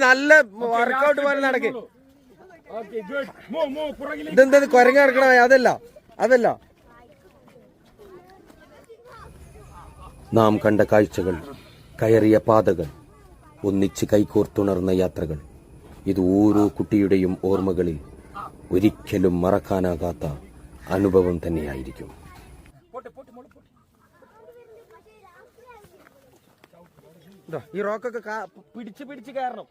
നല്ല വർക്കൗട്ട് പോലെ നടക്ക്. ഇതെന്താ കൊരങ്ങ നടക്കണ? അതല്ല നാം കണ്ട കാഴ്ചകൾ, കയറിയ പാതകൾ, ഒന്നിച്ച് കൈകോർത്തുണർന്ന യാത്രകൾ, ഇത് ഓരോ കുട്ടിയുടെയും ഓർമ്മകളിൽ ഒരിക്കലും മറക്കാനാകാത്ത അനുഭവം തന്നെയായിരിക്കും. ഈ റോക്കൊക്കെ പിടിച്ച് കയറണം.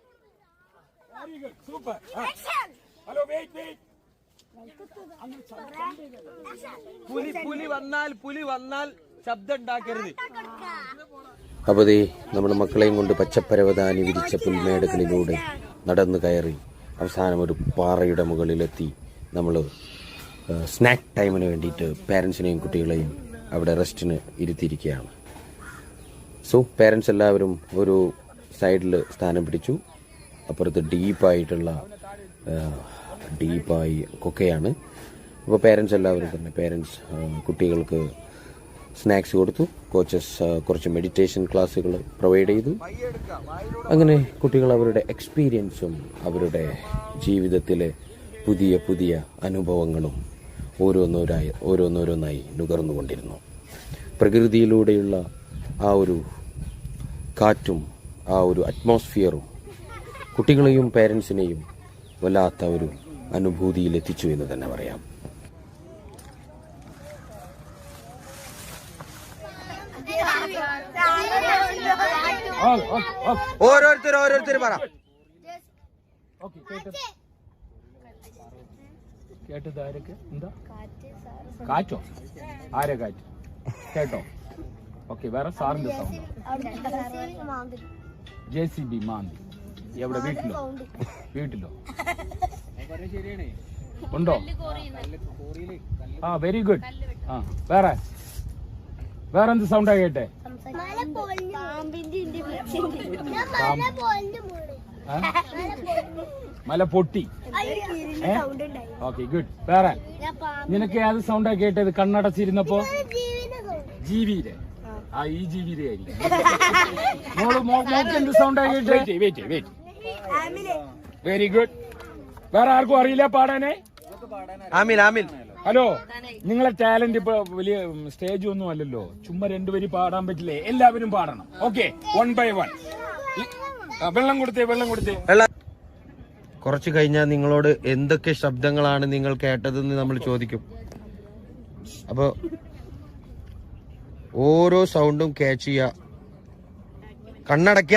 പുലി വന്നാൽ ശബ്ദം ഉണ്ടാക്കരുത്. അപ്പൊ നമ്മുടെ മക്കളെയും കൊണ്ട് പച്ചപ്പരവതാനി വിരിച്ച പുൽമേടുകളിലൂടെ നടന്നു കയറി അവസാനം ഒരു പാറയുടെ മുകളിലെത്തി നമ്മൾ സ്നാക്ക് ടൈമിന് വേണ്ടിയിട്ട് പാരൻസിനെയും കുട്ടികളെയും അവിടെ റെസ്റ്റിന് ഇരുത്തിയിരിക്കുകയാണ്. സോ പാരൻസ് എല്ലാവരും ഒരു സൈഡിൽ സ്ഥാനം പിടിച്ചു. അപ്പുറത്ത് ഡീപ്പായി കൊക്കയാണ്. അപ്പോൾ പാരൻസ് എല്ലാവരും തന്നെ കുട്ടികൾക്ക് സ്നാക്സ് കൊടുത്തു. കോച്ചസ് കുറച്ച് മെഡിറ്റേഷൻ ക്ലാസ്സുകൾ പ്രൊവൈഡ് ചെയ്തു. അങ്ങനെ കുട്ടികൾ അവരുടെ എക്സ്പീരിയൻസും അവരുടെ ജീവിതത്തിലെ പുതിയ അനുഭവങ്ങളും ഓരോന്നോരോന്നായി നുകർന്നുകൊണ്ടിരുന്നു. പ്രകൃതിയിലൂടെയുള്ള ആ ഒരു കാറ്റും ആ ഒരു അറ്റ്മോസ്ഫിയറും കുട്ടികളെയും പേരൻസിനെയും വല്ലാത്ത ഒരു അനുഭൂതിയിലെത്തിച്ചു എന്ന് തന്നെ പറയാം. ഓരോരുത്തർ പറ. കേട്ടത് ആരൊക്കെ? എന്താ കാറ്റോ? ആരെ കാറ്റ് കേട്ടോ? ഓക്കെ. വേറെ സാറിന്റെ സൗണ്ട്? JCB മാന്തി. എവിടെ? വീട്ടിലോ ഉണ്ടോ? ആ, വെരി ഗുഡ്. ആ, വേറെ എന്ത് സൗണ്ടാ കേട്ടെ? മല പൊട്ടി. Okay, good. വേറെ നിനക്ക് ഏത് സൗണ്ടാ കേട്ടത് കണ്ണടച്ചിരുന്നപ്പോ? ജീവിയിലെ? ആ, ഈ ജീവിയിലെ ആയിരിക്കും. മോക്ക് എന്ത് സൗണ്ടാ കേട്ടെ? വെയിറ്റ്. Very good. വേറെ ആർക്കും അറിയില്ല പാടാനേ? ആമിൽ. ഹലോ, നിങ്ങളെ ടാലന്റ് ഇപ്പൊ വലിയ സ്റ്റേജ് ഒന്നും അല്ലല്ലോ. ചുമ്മാ രണ്ടുപേരും പാടാൻ പറ്റില്ലേ? എല്ലാവരും പാടണം. Okay, 1 by 1. വെള്ളം കൊടുത്തേ. കുറച്ച് കഴിഞ്ഞാൽ നിങ്ങളോട് എന്തൊക്കെ ശബ്ദങ്ങളാണ് നിങ്ങൾ കേട്ടതെന്ന് നമ്മൾ ചോദിക്കും. അപ്പൊ ഓരോ സൗണ്ടും ക്യാച്ച് ചെയ്യുക. കണ്ണടയ്ക്ക.